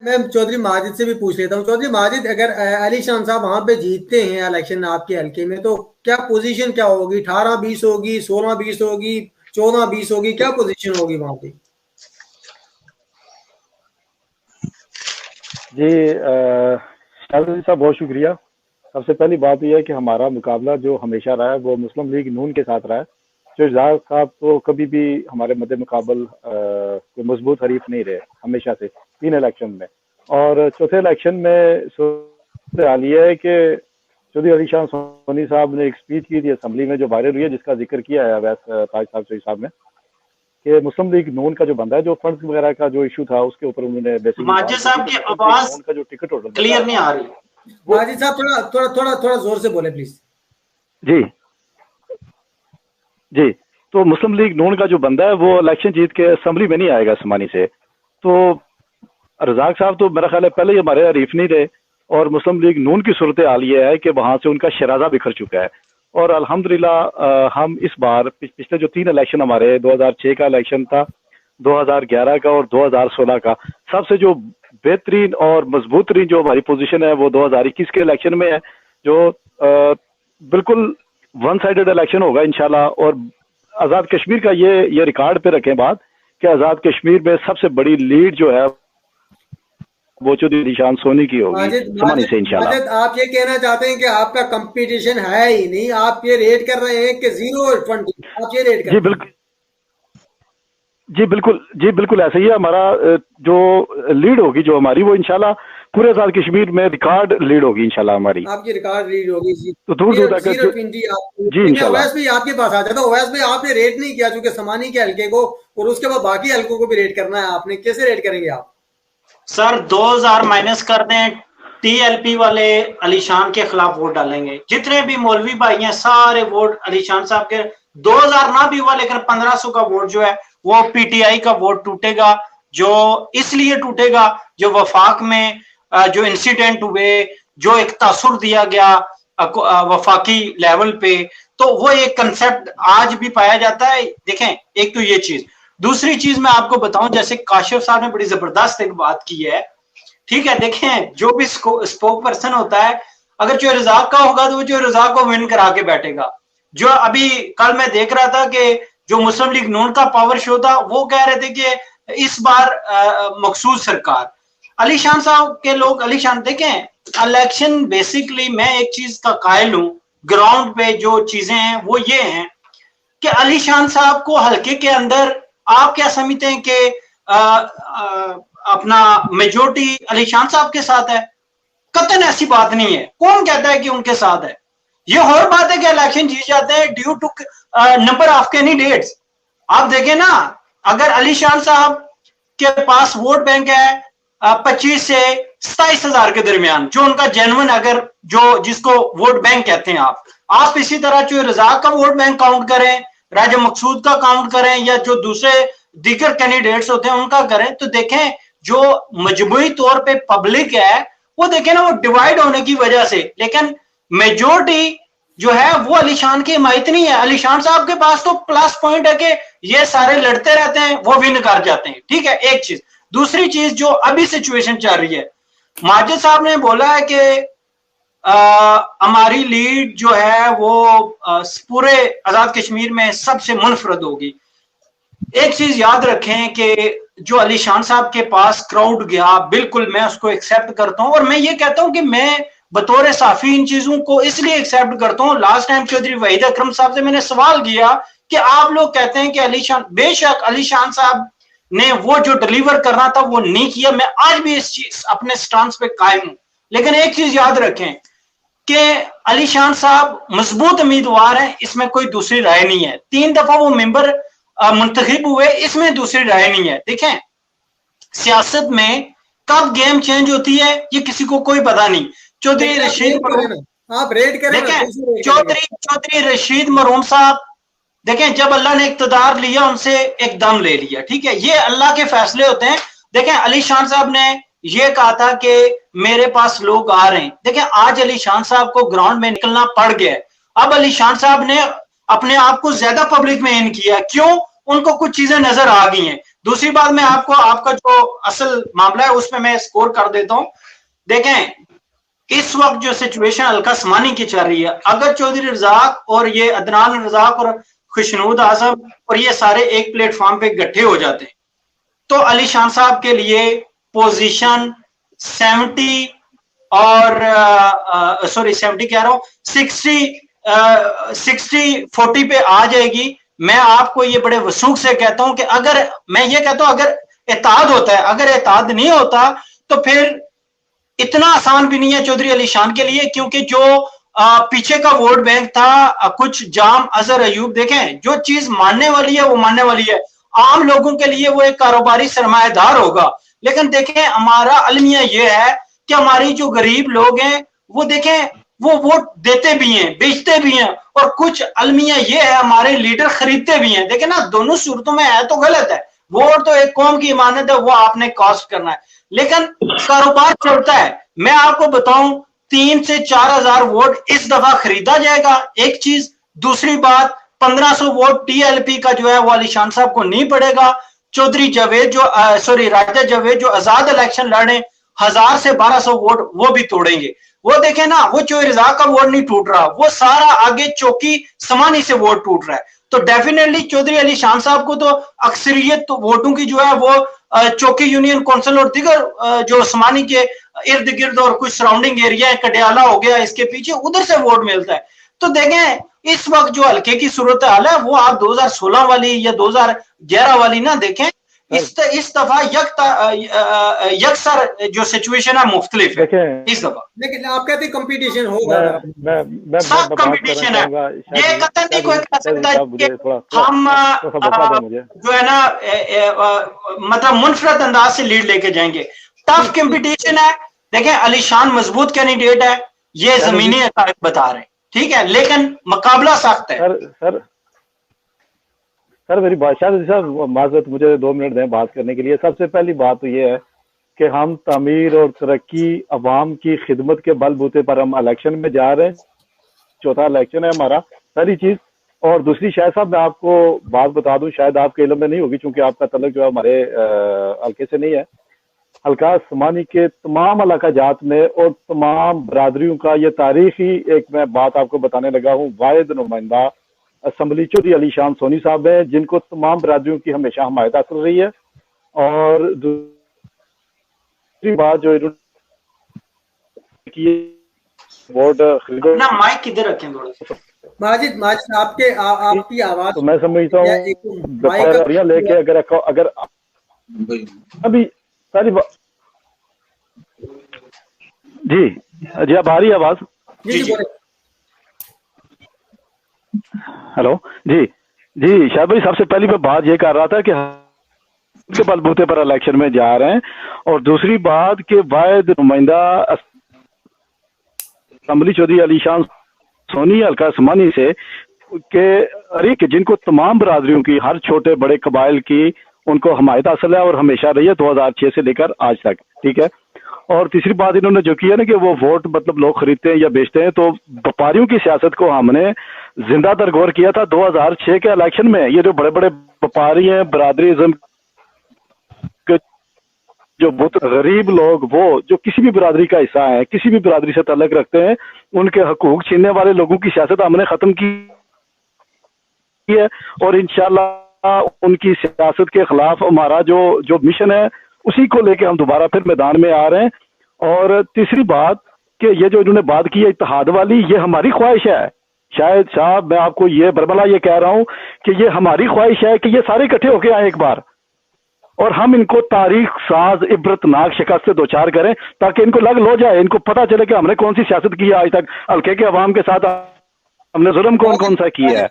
मैं चौधरी माजिद से भी पूछ लेता हूँ। चौधरी माजिद, अगर अली शान साहब वहां पे जीतते हैं इलेक्शन आपके हल्के में, तो क्या पोजीशन क्या होगी? 18-20 होगी, 16-20 होगी, 14-20 होगी, क्या पोजीशन होगी वहां पे? जी शाहरुख साहब, बहुत शुक्रिया। सबसे पहली बात यह है कि हमारा मुकाबला जो हमेशा रहा है वो मुस्लिम लीग नून के साथ रहा है। जो इजाज साहब तो कभी भी हमारे मद्दे मुकाबल कोई मजबूत हरीफ नहीं रहे हमेशा से 3 इलेक्शन में। और चौथे इलेक्शन में सूरत हाल ये है कि चौधरी अली शाह सोनी साहब ने एक स्पीच की थी असम्बली में जो वायरल हुई है, जिसका जिक्र किया है अवैस ताज साहब चौधरी साहब ने, कि मुस्लिम लीग नून का जो बंदा है, जो फंड्स वगैरह का जो इशू था उसके ऊपर उन्होंने बेसिकली माजिद साहब की आवाज का जो टिकट होल्डर क्लियर नहीं आ रही। माजिद साहब थोड़ा थोड़ा थोड़ा थोड़ा जोर से बोले प्लीज। जी जी, तो मुस्लिम लीग नून का जो बंदा है वो इलेक्शन जीत के असम्बली में नहीं आएगा आसानी से। तो रजाक साहब तो मेरा ख्याल है पहले ही हमारे हरीफ नहीं रहे, और मुस्लिम लीग नून की सूरत हाल ये है कि वहां से उनका शराजा बिखर चुका है। और अल्हम्दुलिल्लाह हम इस बार पिछले जो 3 इलेक्शन हमारे 2006 का इलेक्शन था, 2011 का और 2016 का, सबसे जो बेहतरीन और मजबूत तरीन जो हमारी पोजीशन है वो 2021 के इलेक्शन में है, जो बिल्कुल वन साइडेड इलेक्शन होगा इंशाल्लाह। और आज़ाद कश्मीर का ये रिकॉर्ड पे रखें बात कि आज़ाद कश्मीर में सबसे बड़ी लीड जो है वो चौधरी अली शान सोनी की होगी समानी से इंशाल्लाह। माजिद, आप ये कहना चाहते हैं कि आपका कंपटीशन है ही नहीं, आप ये रेट कर रहे हैं कि 0-20, आप ये रेट कर जी बिल्कुल, जी बिल्कुल ऐसे ही है। हमारा जो लीड होगी जो हमारी, वो इंशाल्लाह पूरे आज़ाद कश्मीर में रिकॉर्ड लीड होगी इंशाल्लाह हमारी। आपकी रिकॉर्ड लीड होगी। तो दूर दूर तक 0-20 जी इंशाल्लाह। ओवैस भी आपके पास आ जाता। ओवैस भी आपने रेट नहीं किया चूंकि समानी के हल्के को, और उसके बाद बाकी हल्कों को भी रेट करना है आपने, कैसे रेट करेंगे आप? सर 2000 माइनस कर दें, टीएलपी वाले अली शान के खिलाफ वोट डालेंगे। जितने भी मौलवी भाई हैं सारे वोट अली शान साहब के। 2000 ना भी हुआ लेकिन 1500 का वोट जो है वो पीटीआई का वोट टूटेगा। जो इसलिए टूटेगा, जो वफाक में जो इंसिडेंट हुए, जो एक तासुर दिया गया वफाकी लेवल पे, तो वो एक कंसेप्ट आज भी पाया जाता है। देखें, एक तो ये चीज। दूसरी चीज मैं आपको बताऊं, जैसे काशिफ साहब ने बड़ी जबरदस्त एक बात की है, ठीक है। देखें, जो भी स्पोक पर्सन होता है, अगर जो रजाक का होगा तो वो जो रजाक को विन करा के बैठेगा। जो अभी कल मैं देख रहा था कि जो मुस्लिम लीग नून का पावर शो था, वो कह रहे थे कि इस बार मखसूस सरकार। अली शान साहब के लोग, अली शान, देखें इलेक्शन बेसिकली, मैं एक चीज का कायल हूं, ग्राउंड पे जो चीजें हैं वो ये हैं कि अली शान साहब को हल्के के अंदर आप क्या समझते हैं कि अपना मेजोरिटी अली शान साहब के साथ है? कतन ऐसी बात नहीं है। कौन कहता है कि उनके साथ है? ये और बात है कि इलेक्शन जीत जाते हैं due to number of candidates. आप देखें ना, अगर अली शान साहब के पास वोट बैंक है 25 से 27 हजार के दरमियान, जो उनका जेन्युइन, अगर जो जिसको वोट बैंक कहते हैं आप इसी तरह जो रजाक का वोट बैंक काउंट करें, राजा मकसूद का काउंट करें, या जो दूसरे दीगर कैंडिडेट्स होते हैं उनका करें, तो देखें जो मजमूई तौर पे पब्लिक है वो देखें ना, वो डिवाइड होने की वजह से, लेकिन मेजोरिटी जो है वो अली शान की हिमायत नहीं है। अली शान साहब के पास तो प्लस पॉइंट है कि ये सारे लड़ते रहते हैं, वो विन कर जाते हैं, ठीक है, एक चीज। दूसरी चीज, जो अभी सिचुएशन चल रही है, माजिद साहब ने बोला है कि हमारी लीड जो है वो पूरे आजाद कश्मीर में सबसे मुनफरद होगी। एक चीज याद रखें कि जो अली शान साहब के पास क्राउड गया, बिल्कुल मैं उसको एक्सेप्ट करता हूं, और मैं ये कहता हूं कि मैं बतौर साफी इन चीजों को इसलिए एक्सेप्ट करता हूं। लास्ट टाइम चौधरी वहीद अकरम साहब से मैंने सवाल किया कि आप लोग कहते हैं कि अली शान, बेशक अली शान साहब ने वो जो डिलीवर करना था वो नहीं किया, मैं आज भी इस चीज अपने स्टांस पे कायम हूं। लेकिन एक चीज याद रखें कि अली शान साहब मजबूत उम्मीदवार हैं, इसमें कोई दूसरी राय नहीं है। 3 दफा वो मेंबर मुंतखब हुए, इसमें दूसरी राय नहीं है। देखें, सियासत में कब गेम चेंज होती है ये किसी को कोई पता नहीं। चौधरी रशीद मरूम, आप रेड करें, देखें चौधरी रशीद मरूम साहब, देखें जब अल्लाह ने इक्तदार लिया उनसे एक दम ले लिया, ठीक है, ये अल्लाह के फैसले होते हैं। देखें, अली शान साहब ने ये कहा था कि मेरे पास लोग आ रहे हैं। देखें, आज अली शान साहब को ग्राउंड में निकलना पड़ गया है। अब अली शान साहब ने अपने आप को ज्यादा पब्लिक में इन किया, क्यों? उनको कुछ चीजें नजर आ गई हैं। दूसरी बात, मैं आपको आपका जो असल मामला है उसमें मैं स्कोर कर देता हूं। देखें, इस वक्त जो सिचुएशन हल्का समानी की चल रही है, अगर चौधरी रजाक और ये अदनान रजाक और खुशनूद आजम और ये सारे एक प्लेटफॉर्म पे इकट्ठे हो जाते हैं, तो अली शान साहब के लिए पोजीशन 70 और सॉरी 70 कह रहा हूं, 60-40 पे आ जाएगी। मैं आपको ये बड़े वसूख से कहता हूं कि अगर मैं ये कहता हूं अगर एताद होता है, अगर एताद नहीं होता तो फिर इतना आसान भी नहीं है चौधरी अली शान के लिए, क्योंकि जो पीछे का वोट बैंक था, कुछ जाम अजहर अयूब, देखें जो चीज मानने वाली है वो मानने वाली है, आम लोगों के लिए वो एक कारोबारी सरमाएदार होगा। लेकिन देखें, हमारा अलमिया ये है कि हमारी जो गरीब लोग हैं वो देखें वो वोट देते भी हैं, बेचते भी हैं, और कुछ अलमिया ये है हमारे लीडर खरीदते भी हैं। देखें ना, दोनों सूरतों में है तो गलत है। वोट तो एक कौम की इमानत है, वो आपने कॉस्ट करना है, लेकिन कारोबार चलता है। मैं आपको बताऊं, 3 से 4 हजार वोट इस दफा खरीदा जाएगा, एक चीज। दूसरी बात, 1500 वोट टीएलपी का जो है वो अली शान साहब को नहीं पड़ेगा। चौधरी जावेद जो राजा जावेद जो आजाद इलेक्शन लड़े, 1000 से 1200 वोट वो भी तोड़ेंगे। वो देखें ना, वो चौधरी रजाक का वोट नहीं टूट रहा, वो सारा आगे चौकी समानी से वोट टूट रहा है। तो डेफिनेटली चौधरी अली शान साहब को तो अक्सरियत तो वोटों की जो है वो चौकी यूनियन काउंसिल और दिगर जो समानी के इर्द गिर्द और कुछ सराउंडिंग एरिया है, कटियाला हो गया, इसके पीछे उधर से वोट मिलता है। तो देखें, इस वक्त जो हल्के की सूरत हाल है वो आप 2016 वाली या 2011 वाली ना देखें, इस दफा यकसर जो सिचुएशन है मुख्तलिफ है इस दफा। लेकिन आप कहते हैं कंपटीशन होगा, सब कंपटीशन है। ये कतई नहीं कोई कह सकता कि हम जो है ना मतलब मुनफरद अंदाज से लीड लेके जाएंगे। टफ कंपटीशन है। देखें, अली शान मजबूत कैंडिडेट है, ये जमीनी हकायक बता रहे हैं, ठीक है, लेकिन मुकाबला सख्त है। सर मेरी बादशाह साहब माजरत, मुझे 2 मिनट दें बात करने के लिए। सबसे पहली बात तो ये है कि हम तामीर और तरक्की अवाम की खिदमत के बलबूते पर हम इलेक्शन में जा रहे हैं, चौथा इलेक्शन है हमारा, सारी चीज। और दूसरी, शायद साहब मैं आपको बात बता दूं, शायद आपके इल्म में नहीं होगी चूंकि आपका तल्लुक जो है हमारे हल्के से नहीं है। हल्का समानी के तमाम इलाका जात में और तमाम बरादरियों का ये तारीखी एक मैं बात आपको बताने लगा हूँ, वाहिद नुमाइंदा असम्बली चौधरी अली शान सोनी साहब है, जिनको तमाम बरादरियों की हमेशा हमायत हासिल रही है। और दूसरी बात जो वोट ना माइक किधर रखें थोड़ा सा माजिद आपकी आवाज तो मैं समझता हूँ लेके अगर अभी सारी जी अब आ रही है आवाज? जी हेलो जी शायद भाई, सबसे पहली मैं बात ये कर रहा था कि के बलबूते पर इलेक्शन में जा रहे हैं। और दूसरी बात कि वाहिद नुमाइंदा असम्बली चौधरी अली शान सोनी हल्का समानी से के जिनको तमाम बरादरियों की, हर छोटे बड़े कबाइल की उनको हमायत हासिल है और हमेशा रही है 2006 से लेकर आज तक, ठीक है। और तीसरी बात इन्होंने जो किया ना कि वो वोट मतलब लोग खरीदते हैं या बेचते हैं, तो व्यापारियों की सियासत को हमने जिंदा दरगोर किया था 2006 के इलेक्शन में। ये जो बड़े बड़े व्यापारी हैं, बरादरीज़म के जो बहुत गरीब लोग, वो जो किसी भी बरादरी का हिस्सा है, किसी भी बरादरी से ताल्लुक रखते हैं, उनके हकूक छीनने वाले लोगों की सियासत हमने खत्म की है। और इंशाल्लाह उनकी सियासत के खिलाफ हमारा जो मिशन है उसी को लेके हम दोबारा फिर मैदान में आ रहे हैं। और तीसरी बात कि ये जो इन्होंने बात की है इत्तेहाद वाली, ये हमारी ख्वाहिश है। शायद साहब मैं आपको ये बरबला ये कह रहा हूं कि ये हमारी ख्वाहिश है कि ये सारे इकट्ठे होके आए एक बार और हम इनको तारीख साज इबरतनाक शिकस्त से दो चार करें, ताकि इनको लग लो जाए, इनको पता चले कि हमने कौन सी सियासत की है आज तक, हल्के के अवाम के साथ हमने जुल्म कौन कौन सा किया है।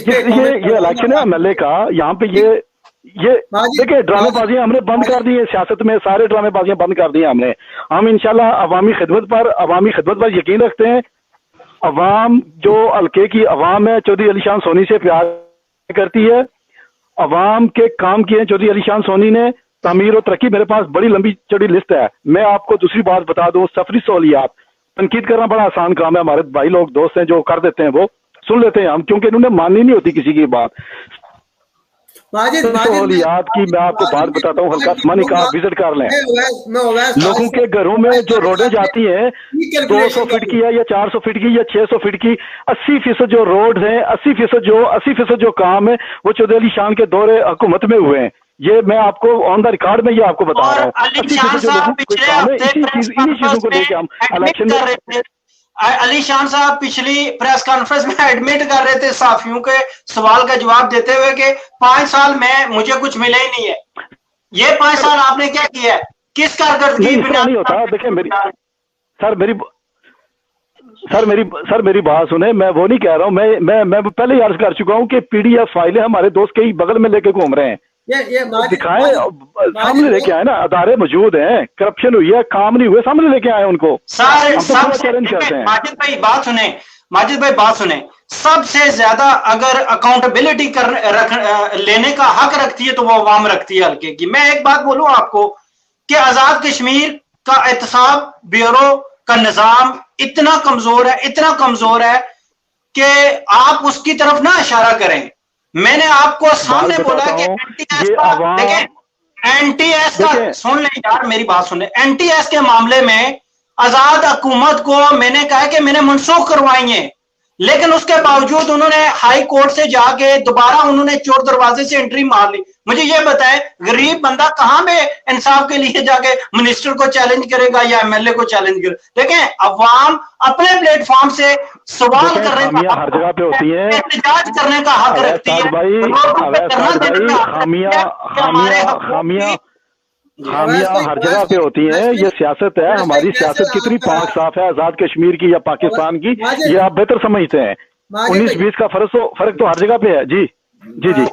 ये इलेक्शन है एमएलए का, यहाँ पे ये देखिए ड्रामेबाजियां हमने बंद कर दी है, सियासत में सारे ड्रामेबाजियां बंद कर दी हैं हमने। हम इंशाल्लाह अवामी खिदमत पर यकीन रखते हैं। अवाम जो हल्के की अवाम है चौधरी अली शान सोनी से प्यार करती है, अवाम के काम किए हैं चौधरी अली शान सोनी ने, तामीर और तरक्की। मेरे पास बड़ी लंबी चौड़ी लिस्ट है। मैं आपको दूसरी बात बता दूं, सफरी सहूलियात तनकीद करना बड़ा आसान काम है, हमारे भाई लोग दोस्त हैं जो कर देते हैं वो सुन लेते हैं हम, क्योंकि इन्होंने माननी नहीं होती किसी की बात। माजिद सहूलियात की मैं आपको बात बताता हूँ, हल्का आसमानी का आप विजिट कर लें। लोगों के घरों में जो रोडें जाती हैं 200 फीट की है या 400 फीट की या 600 फीट की, 80% जो रोड हैं, 80% जो काम है वो चौधरी अली शान के दौरे हुकूमत में हुए हैं। ये मैं आपको ऑन द रिकॉर्ड में ये आपको बता रहा हूँ। 80% जो लोगों को काम है इन्हीं चीजों को लेकर हम इलेक्शन में। अली शान साहब पिछली प्रेस कॉन्फ्रेंस में एडमिट कर रहे थे साफियों के सवाल का जवाब देते हुए कि 5 साल में मुझे कुछ मिला ही नहीं है। ये 5 साल आपने क्या किया है, किस कारकर्दगी नहीं होता। देखिए मेरी बात सुने, मैं वो नहीं कह रहा हूँ, मैं पहले ही अर्ज कर चुका हूँ कि पीडीएफ फाइलें हमारे दोस्त के ही बगल में लेके घूम रहे हैं। दिखाएं, सामने लेके आए ना, अदारे मौजूद हैं, करप्शन हुई है, काम नहीं हुए, सामने लेके आए उनको। चैलेंज करते हैं। माजिद भाई बात सुने, सबसे ज्यादा अगर अकाउंटेबिलिटी लेने का हक रखती है तो वो अवाम रखती है हल्के की। मैं एक बात बोलूं आपको कि आजाद कश्मीर का एहतसाब ब्यूरो का निजाम इतना कमजोर है कि आप उसकी तरफ ना इशारा करें। मैंने आपको सामने बोला कि एनटीएस का सुन लें यार, मेरी बात सुन लें। एनटीएस के मामले में आजाद हुकूमत को मैंने कहा कि मैंने मनसूख करवाई है, लेकिन उसके बावजूद उन्होंने हाई कोर्ट से जाके दोबारा उन्होंने चोर दरवाजे से एंट्री मार ली। मुझे ये बताएं, गरीब बंदा कहां पे इंसाफ के लिए जाके मिनिस्टर को चैलेंज करेगा या एमएलए को चैलेंज करेगा? देखें, अवाम अपने प्लेटफॉर्म से सवाल करने का हर जगह पे होती है, एहतजाज करने का हक रखती है। खामियां हर जगह पे होती हैं। ये सियासत है, हमारी सियासत कितनी पाक साफ है आजाद कश्मीर की या पाकिस्तान की, ये आप बेहतर समझते हैं। 19-20 का फर्क तो हर जगह पे है। जी जी जी।